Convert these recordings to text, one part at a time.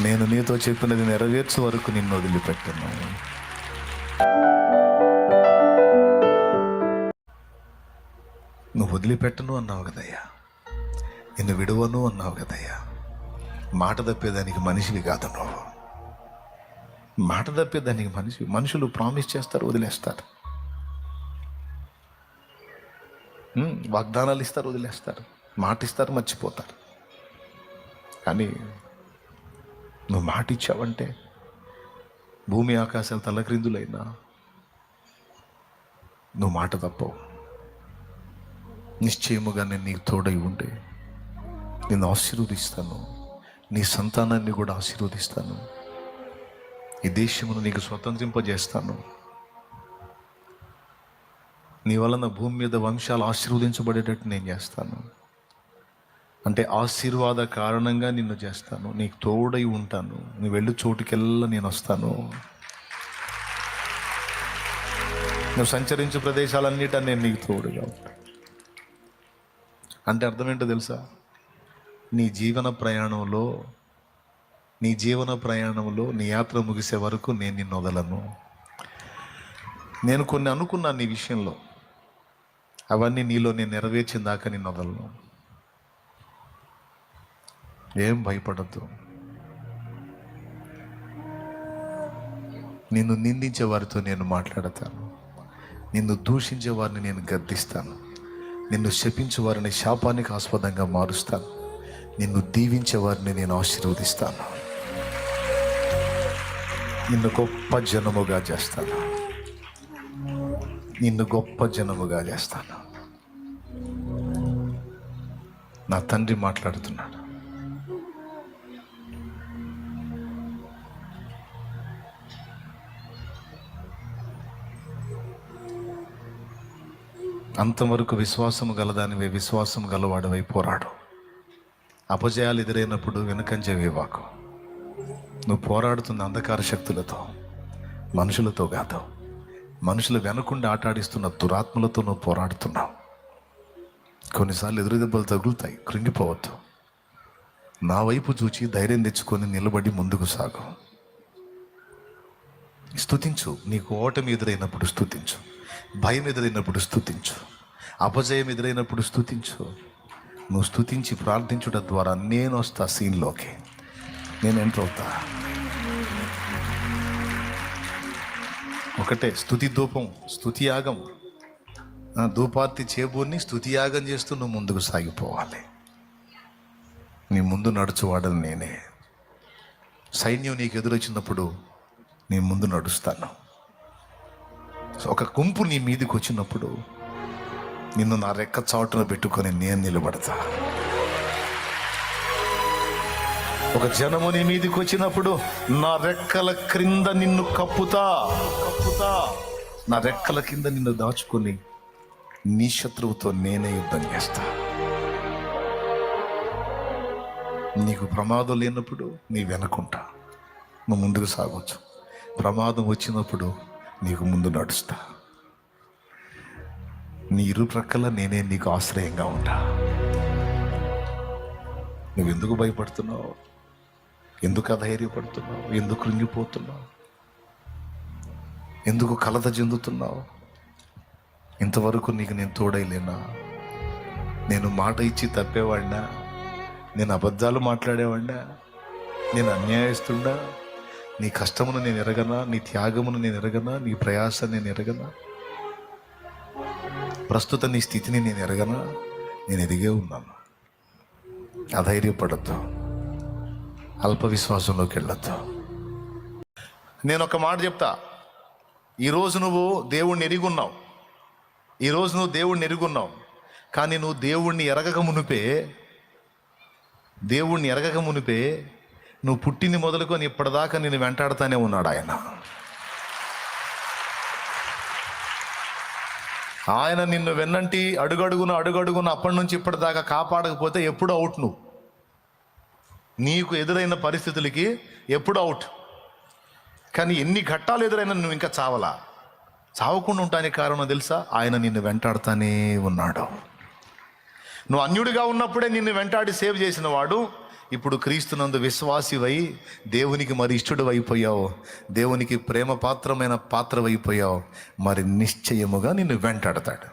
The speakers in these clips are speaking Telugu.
నేను నీతో చెప్పినది నెరవేర్చే వరకు నిన్ను వదిలిపెట్టను. నువ్వు వదిలిపెట్టను అన్నావు కదయ్యా, నిన్ను విడువను అన్నావు కదయ్యా. మాట తప్పేదానికి మనిషివి కాదు నువ్వు. మాట తప్పేదానికి మనుషులు ప్రామిస్ చేస్తారు, వదిలేస్తారు. వాగ్దానాలు ఇస్తారు, వదిలేస్తారు. మాట ఇస్తారు, మర్చిపోతారు. కానీ నువ్వు మాట ఇచ్చావంటే భూమి ఆకాశాలు తలక్రిందులైనా నువ్వు మాట తప్పవు. నిశ్చయముగా నేను నీకు తోడై ఉండి నిన్ను ఆశీర్వదిస్తాను, నీ సంతానాన్ని కూడా ఆశీర్వదిస్తాను, ఈ దేశమును నీకు స్వతంత్రింపజేస్తాను. నీ వలన భూమి మీద వంశాలు ఆశీర్వదించబడేటట్టు నేను చేస్తాను. అంటే ఆశీర్వాద కారణంగా నిన్ను చేస్తాను, నీకు తోడై ఉంటాను. నువ్వు వెళ్ళు చోటుకెల్లా నేను వస్తాను. నువ్వు సంచరించు ప్రదేశాలన్నిటా నేను నీకు తోడుగా ఉంటాను. అంటే అర్థం ఏంటో తెలుసా? నీ జీవన ప్రయాణంలో నీ యాత్ర ముగిసే వరకు నేను నిన్ను వదలను. నేను కొన్ని అనుకున్నాను నీ విషయంలో, అవన్నీ నీలో నేను నెరవేర్చిన దాకా నిన్ను వదలను. ఏం భయపడద్దు. నిన్ను నిందించే వారితో నేను మాట్లాడతాను, నిన్ను దూషించే వారిని నేను గద్దిస్తాను, నిన్ను శపించే వారిని శాపానికి ఆస్పదంగా మారుస్తాను, నిన్ను దీవించే వారిని నేను ఆశీర్వదిస్తాను. నిన్ను గొప్ప జనముగా చేస్తాను, నిన్ను గొప్ప జనముగా చేస్తాను. నా తండ్రి మాట్లాడుతున్నాడు. అంతవరకు విశ్వాసము గలదానివే, విశ్వాసం గలవాడివై పోరాడు. అపజయాలు ఎదురైనప్పుడు వెనుకంజ వేవాకు. నువ్వు పోరాడుతున్న అంధకార శక్తులతో, మనుషులతో కాదు. మనుషులు వెనకుండా ఆటాడిస్తున్న దురాత్మలతో నువ్వు పోరాడుతున్నావు. కొన్నిసార్లు ఎదురు దెబ్బలు తగులుతాయి, కృంగిపోవద్దు. నా వైపు చూచి ధైర్యం తెచ్చుకొని నిలబడి ముందుకు సాగు. స్తుతించు. నీకు ఓటమి ఎదురైనప్పుడు స్తుతించు, భయం ఎదురైనప్పుడు స్తుతించు, అపజయం ఎదురైనప్పుడు స్తుతించు. నువ్వు స్తుతించి ప్రార్థించడం ద్వారా నేను వస్తా సీన్లోకి, నేను ఎంటర్ అవుతా. ఒకటే స్తుతి ధూపం, స్తుతి యాగం. ధూపార్తి చేబూర్ని స్తుతి యాగం చేస్తూ నువ్వు ముందుకు సాగిపోవాలి. నీ ముందు నడుచువాడని నేనే. సైన్యం నీకు ఎదురొచ్చినప్పుడు నీ ముందు నడుస్తాను. ఒక గుంపు నీ మీదకి వచ్చినప్పుడు నిన్ను నా రెక్క చాటున పెట్టుకొని నేను నిలబడతా. ఒక జనము నీ మీదకి వచ్చినప్పుడు నా రెక్కల క్రింద నిన్ను కప్పుతా. నా రెక్కల కింద నిన్ను దాచుకొని నీ శత్రువుతో నేనే యుద్ధం చేస్తా. నీకు ప్రమాదం లేనప్పుడు నీ వెనకుంటా, నువ్వు ముందుకు సాగొచ్చు. ప్రమాదం వచ్చినప్పుడు నీకు ముందు నడుస్తా. నీ ఇరు ప్రక్కల నేనే నీకు ఆశ్రయంగా ఉంటా. నువ్వెందుకు భయపడుతున్నావు? ఎందుకు అధైర్యపడుతున్నావు? ఎందుకు కృంగిపోతున్నావు? ఎందుకు కలత చెందుతున్నావు? ఇంతవరకు నీకు నేను తోడైలేనా? నేను మాట ఇచ్చి తప్పేవాడినా? నేను అబద్ధాలు మాట్లాడేవాడినా? నేను అన్యాయస్తున్నా? నీ కష్టమును నేను ఎరగనా? నీ త్యాగమును నేను ఎరగనా? నీ ప్రయాస నేను ఎరగనా? ప్రస్తుత నీ స్థితిని నేను ఎరగనా? నేను ఎదిగే ఉన్నాను. అధైర్యపడద్దు, అల్ప విశ్వాసంలోకి వెళ్ళొద్దు. నేను ఒక మాట చెప్తా. ఈరోజు నువ్వు దేవుణ్ణి ఎరుగున్నావు, కానీ నువ్వు దేవుణ్ణి ఎరగక మునిపే నువ్వు పుట్టింది మొదలుకొని ఇప్పటిదాకా నేను వెంటాడుతానే ఉన్నాడు ఆయన నిన్ను వెన్నంటి అడుగడుగున అప్పటి నుంచి ఇప్పటిదాకా కాపాడకపోతే ఎప్పుడు అవుట్. నువ్వు నీకు ఎదురైన పరిస్థితులకి ఎప్పుడు అవుట్. కానీ ఎన్ని ఘట్టాలు ఎదురైనా నువ్వు ఇంకా చావకుండా ఉండటానికి కారణం తెలుసా? ఆయన నిన్ను వెంటాడుతానే ఉన్నాడు. నువ్వు అన్యుడిగా ఉన్నప్పుడే నిన్ను వెంటాడి సేవ్ చేసిన వాడు ఇప్పుడు క్రీస్తునందు విశ్వాసివై దేవునికి మరి ఇష్టడు అయిపోయావు, దేవునికి ప్రేమ పాత్రమైన పాత్రవైపోయావు, మరి నిశ్చయముగా నిన్ను వెంటాడతాడు.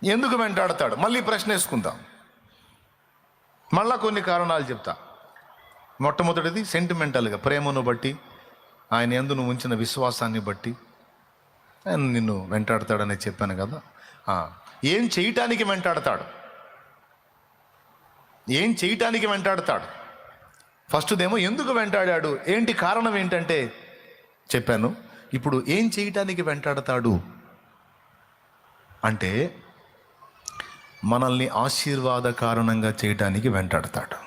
ఎందుకు వెంటాడతాడు? మళ్ళీ ప్రశ్న వేసుకుందాం. మళ్ళా కొన్ని కారణాలు చెప్తా. మొట్టమొదటిది సెంటిమెంటల్గా, ప్రేమను బట్టి, ఆయన యందు నువ్వు ఉంచిన విశ్వాసాన్ని బట్టి ఆయన నిన్ను వెంటాడతాడని చెప్పాను కదా. ఏం చేయటానికి వెంటాడతాడు? ఏం చేయటానికి వెంటాడతాడు? ఫస్ట్దేమో ఎందుకు వెంటాడాడు, ఏంటి కారణం ఏంటంటే చెప్పాను. ఇప్పుడు ఏం చేయటానికి వెంటాడతాడు అంటే మనల్ని ఆశీర్వాద కారణంగా చేయటానికి వెంటాడతాడు,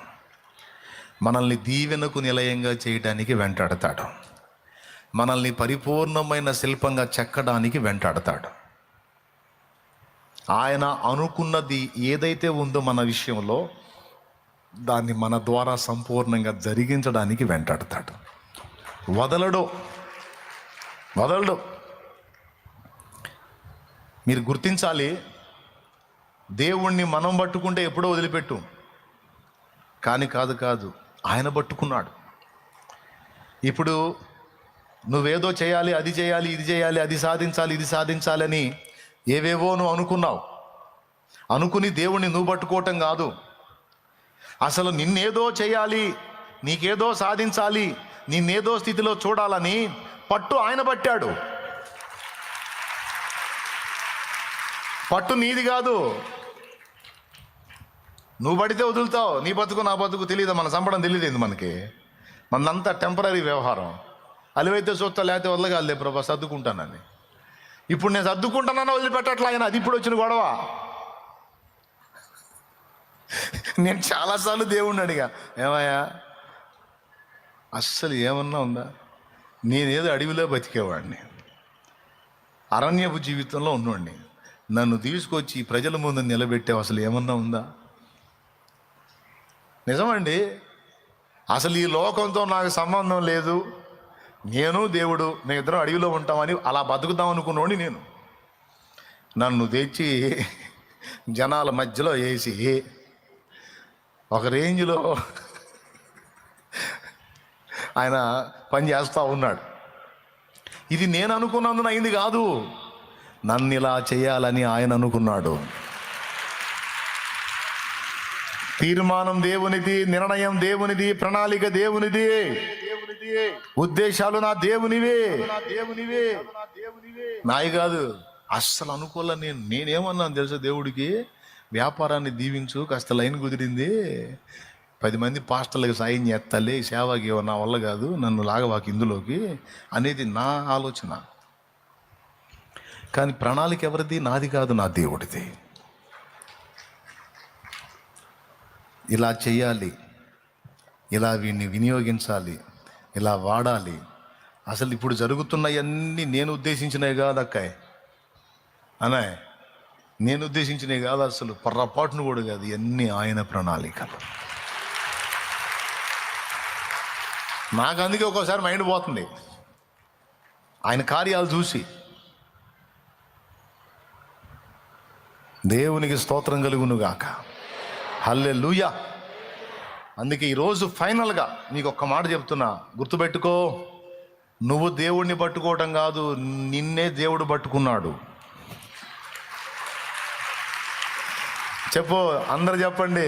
మనల్ని దీవెనకు నిలయంగా చేయటానికి వెంటాడతాడు, మనల్ని పరిపూర్ణమైన శిల్పంగా చెక్కడానికి వెంటాడతాడు. ఆయన అనుకున్నది ఏదైతే ఉందో మన విషయంలో దాన్ని మన ద్వారా సంపూర్ణంగా జరిగించడానికి వెంటాడతాడు. వదలడు. మీరు గుర్తించాలి, దేవుణ్ణి మనం పట్టుకుంటే ఎప్పుడో వదిలిపెట్టు, కానీ కాదు, ఆయన పట్టుకున్నాడు. ఇప్పుడు నువ్వేదో చేయాలి, అది చేయాలి, ఇది చేయాలి, అది సాధించాలి, ఇది సాధించాలని ఏవేవో నువ్వు అనుకున్నావు. అనుకుని దేవుణ్ణి నువ్వు పట్టుకోవటం కాదు, అసలు నిన్నేదో చేయాలి, నీకేదో సాధించాలి, నిన్నేదో స్థితిలో చూడాలని పట్టు ఆయన పట్టాడు. పట్టు నీది కాదు. నువ్వు పడితే వదులుతావు. నీ బతుకు నా బతుకు తెలియదు, మన సంపడం తెలియదు మనకి. మనంతా టెంపరీ వ్యవహారం. అలివైతే చూస్తా, లేకపోతే వదలగాలే ప్రభా సర్దుకుంటానని. ఇప్పుడు నేను సర్దుకుంటానన్నా వదిలిపెట్టట్లా ఆయన. అది ఇప్పుడు వచ్చిన గొడవ. నేను చాలాసార్లు దేవుణ్ణి అడిగా, ఏమయ్యా అస్సలు ఏమన్నా ఉందా? నేనేదో అడవిలో బతికేవాడిని, అరణ్యపు జీవితంలో ఉన్నవాడిని, నన్ను తీసుకొచ్చి ప్రజల ముందు నిలబెట్టావు, అసలు ఏమన్నా ఉందా? నిజమండి. అసలు ఈ లోకంతో నాకు సంబంధం లేదు, నేను దేవుడు మేము ఇద్దరం అడవిలో ఉంటామని అలా బతుకుదాం అనుకున్నోడిని నేను. నన్ను తెచ్చి జనాల మధ్యలో వేసి ఒక రేంజ్లో ఆయన పని చేస్తూ ఉన్నాడు. ఇది నేను అనుకున్నందున అయింది కాదు, నన్ను ఇలా చేయాలని ఆయన అనుకున్నాడు. తీర్మానం దేవునిది, నిర్ణయం దేవునిది, ప్రణాళిక దేవునిది, ఉద్దేశాలు నా దేవునివే, నాయి కాదు. అస్సలు అనుకోలే. నేనేమన్నాను తెలుసా దేవుడికి, వ్యాపారాన్ని దీవించు, కాస్త లైన్ కుదిరింది, 10 మంది పాస్టర్లకు సాయం చేస్తాలే, సేవకి నా వల్ల కాదు, నన్ను లాగవాకి ఇందులోకి అనేది నా ఆలోచన. కానీ ప్రణాళిక ఎవరిది? నాది కాదు, నా దేవుడిది. ఇలా చేయాలి, ఇలా వీడిని వినియోగించాలి, ఇలా వాడాలి. అసలు ఇప్పుడు జరుగుతున్నవన్నీ నేను ఉద్దేశించినవి కాదు అక్కాయ్ అనాయ్, నేను ఉద్దేశించినవి కాదు, అసలు పొర్రపాటును కూడా కాదు, ఇవన్నీ ఆయన ప్రణాళికలు. నాకు అందుకే ఒక్కోసారి మైండ్ పోతుంది ఆయన కార్యాలు చూసి. దేవునికి స్తోత్రం కలుగును గాక. హల్లెలూయా. అందుకే ఈరోజు ఫైనల్గా నీకు ఒక్క మాట చెప్తున్నా, గుర్తుపెట్టుకో, నువ్వు దేవుడిని పట్టుకోవటం కాదు, నిన్నే దేవుడు పట్టుకున్నాడు. చెప్పు, అందరు చెప్పండి,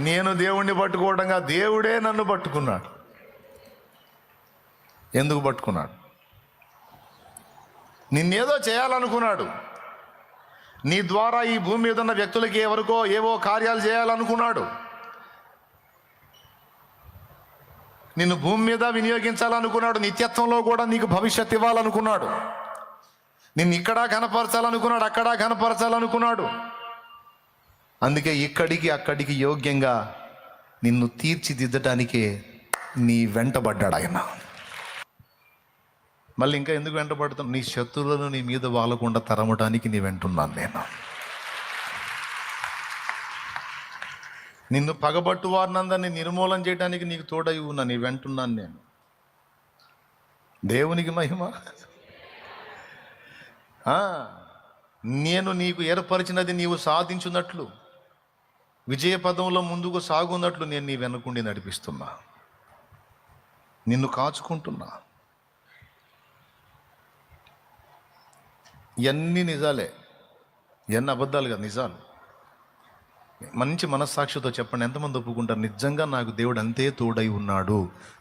నేను దేవుణ్ణి పట్టుకోవటం కాదు, దేవుడే నన్ను పట్టుకున్నాడు. ఎందుకు పట్టుకున్నాడు? నిన్నేదో చేయాలనుకున్నాడు. నీ ద్వారా ఈ భూమి మీద ఉన్న వ్యక్తులకి ఎవరికో ఏవో కార్యాలు చేయాలనుకున్నాడు. నిన్ను భూమి మీద వినియోగించాలనుకున్నాడు. నిత్యత్వంలో కూడా నీకు భవిష్యత్తు ఇవ్వాలనుకున్నాడు. నిన్ను ఇక్కడ కనపరచాలనుకున్నాడు, అక్కడ కనపరచాలనుకున్నాడు. అందుకే ఇక్కడికి అక్కడికి యోగ్యంగా నిన్ను తీర్చిదిద్దటానికే నీ వెంటబడ్డాడు ఆయన. మళ్ళీ ఇంకా ఎందుకు వెంటబడతాను? నీ శత్రువులను నీ మీద వాలకుండా తరమటానికి నీ వెంటున్నాను నేను. నిన్ను పగబట్టు వారినందరినీ నిర్మూలన చేయడానికి నీకు తోడై ఉన్నా, నీ వెంటున్నాను నేను. దేవునికి మహిమ. నేను నీకు ఏర్పరిచినది నీవు సాధించున్నట్లు విజయ పదంలో ముందుకు సాగున్నట్లు నేను నీ వెనుకుండి నడిపిస్తున్నా, నిన్ను కాచుకుంటున్నా. ఇవన్నీ నిజాలే, ఇవన్నీ అబద్ధాలు కాదు, నిజాలు. మంచి మనస్సాక్షితో చెప్పండి, ఎంతమంది ఒప్పుకుంటారు నిజంగా నాకు దేవుడు అంతే తోడై ఉన్నాడు,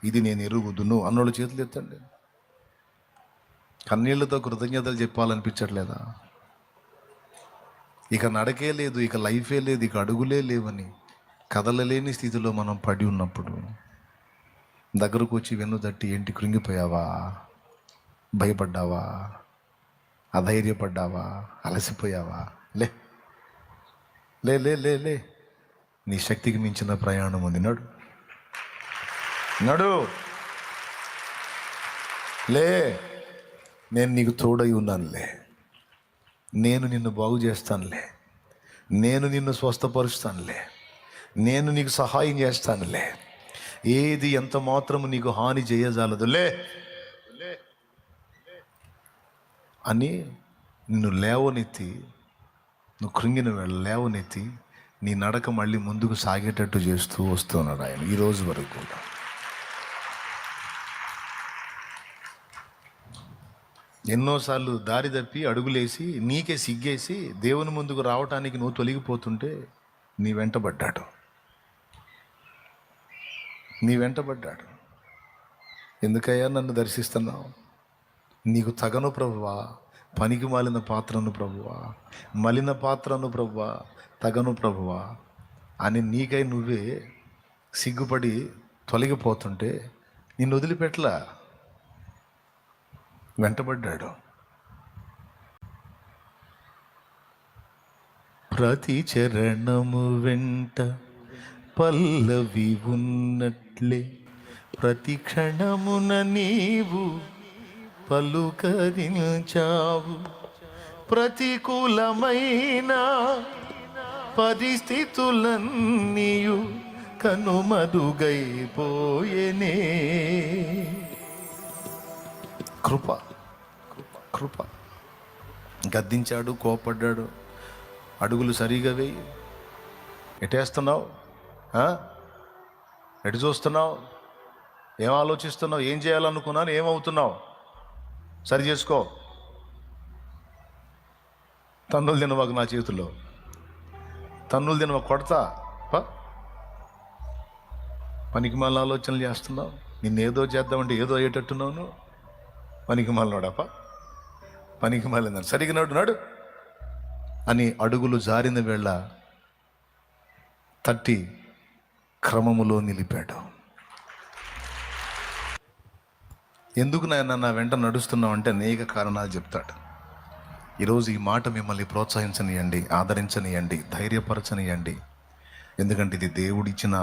ఇది నేను ఎరుగుదును అన్నోళ్ళు చేతులు ఎత్తండి. కన్నీళ్లతో కృతజ్ఞతలు చెప్పాలనిపించట్లేదా? ఇక నడకే లేదు, ఇక లైఫే లేదు, ఇక అడుగులే లేవని కదలలేని స్థితిలో మనం పడి ఉన్నప్పుడు దగ్గరకు వచ్చి వెన్ను తట్టి, ఏంటి కృంగిపోయావా, భయపడ్డావా, అధైర్యపడ్డావా, అలసిపోయావా? లే లే లే లే లే నీ శక్తికి మించిన ప్రయాణం ఉంది, నడు నడు, లే, నేను నీకు తోడై ఉన్నానులే, నేను నిన్ను బాగు చేస్తానులే, నేను నిన్ను స్వస్థపరుస్తానులే, నేను నీకు సహాయం చేస్తానులే, ఏది ఎంత మాత్రము నీకు హాని చేయజాలదులే అని నిన్ను లేవనెత్తి, నువ్వు కృంగిన వేళ లేవనెత్తి నీ నడక మళ్ళీ ముందుకు సాగేటట్టు చేస్తూ వస్తున్నాడు ఆయన ఈ రోజు వరకు కూడా. ఎన్నోసార్లు దారి తప్పి అడుగులేసి నీకే సిగ్గేసి దేవుని ముందుకు రావటానికి నువ్వు తొలగిపోతుంటే నీ వెంటబడ్డాడు. ఎందుకయ్యా నన్ను దర్శిస్తున్నావు? నీకు తగను ప్రభువా, పనికి మాలిన పాత్రను ప్రభువా, మలిన పాత్రను ప్రభువా, తగను ప్రభువా అని నీకై నువ్వే సిగ్గుపడి తొలగిపోతుంటే నిన్ను వదిలిపెట్టలా, వెంటబడ్డాడు. ప్రతి చరణము వెంట పల్లవి ఉన్నట్లే ప్రతి క్షణమున నీవు పలుకరించావు. ప్రతికూలమైన పరిస్థితులన్నీయు కనుమరుగైపోయేనే. కృప కృప. గద్దించాడు, కోపడ్డాడు, అడుగులు సరిగా వేయి, ఎటేస్తున్నావు, ఎటు చూస్తున్నావు, ఏం ఆలోచిస్తున్నావు, ఏం చేయాలనుకున్నాను, ఏమవుతున్నావు, సరి చేసుకో. తన్నులు తినవాకు నా చేతుల్లో, తన్నులు తినవ కొడతా. పనికి మళ్ళీ ఆలోచనలు చేస్తున్నావు, నిన్నేదో చేద్దామంటే ఏదో అయ్యేటట్టున్నావు నువ్వు. పనికి మళ్ళీ పనికి మళ్ళీ సరిగా నడు అని అడుగులు జారిన వేళ తట్టి క్రమములో నిలిపాడు. ఎందుకు నా వెంట నడుస్తున్నావు అంటే అనేక కారణాలు చెప్తాడు. ఈరోజు ఈ మాట మిమ్మల్ని ప్రోత్సహించనియండి, ఆదరించనియండి, ధైర్యపరచనియండి. ఎందుకంటే ఇది దేవుడిచ్చిన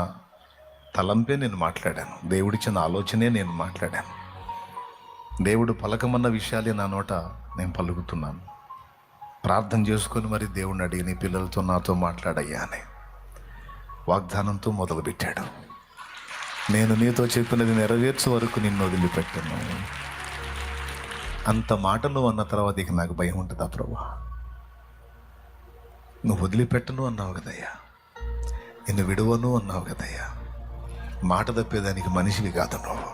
తలంపే నేను మాట్లాడాను, దేవుడిచ్చిన ఆలోచనే నేను మాట్లాడాను. దేవుడు పలకమన్న విషయాలే నా నోట నేను పలుకుతున్నాను. ప్రార్థన చేసుకొని మరి దేవుడిని అడిగి నీ పిల్లలతో నాతో మాట్లాడయ్యా అని వాగ్దానంతో మొదలుపెట్టాడు. నేను నీతో చెప్పినది నెరవేర్చే వరకు నిన్ను వదిలిపెట్టను. అంత మాట నువ్వు అన్న తర్వాత ఇక నాకు భయం ఉంటుందా ప్రభువా? నువ్వు వదిలిపెట్టను అన్నావు కదయ్యా, నిన్ను విడువను అన్నావు కదయ్యా. మాట తప్పేదానికి మనిషివి కాదు నువ్వు.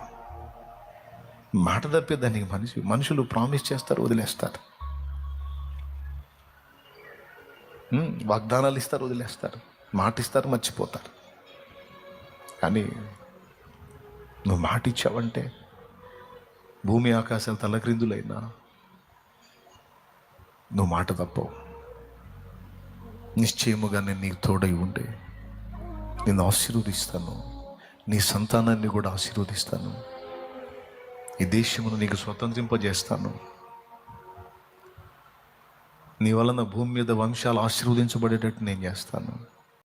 మాట తప్పేదానికి మనుషులు ప్రామిస్ చేస్తారు, వదిలేస్తారు, వాగ్దానాలు ఇస్తారు, వదిలేస్తారు, మాట ఇస్తారు, మర్చిపోతారు. కానీ నువ్వు మాట ఇచ్చావంటే భూమి ఆకాశాలు తలక్రిందులైనా నువ్వు మాట తప్పవు. నిశ్చయముగా నేను నీకు తోడై ఉండే నిన్ను ఆశీర్వదిస్తాను, నీ సంతానాన్ని కూడా ఆశీర్వదిస్తాను, ఈ దేశమును నీకు స్వతంత్రింపజేస్తాను. నీ వలన భూమి మీద వంశాలు ఆశీర్వదించబడేటట్టు నేను చేస్తాను.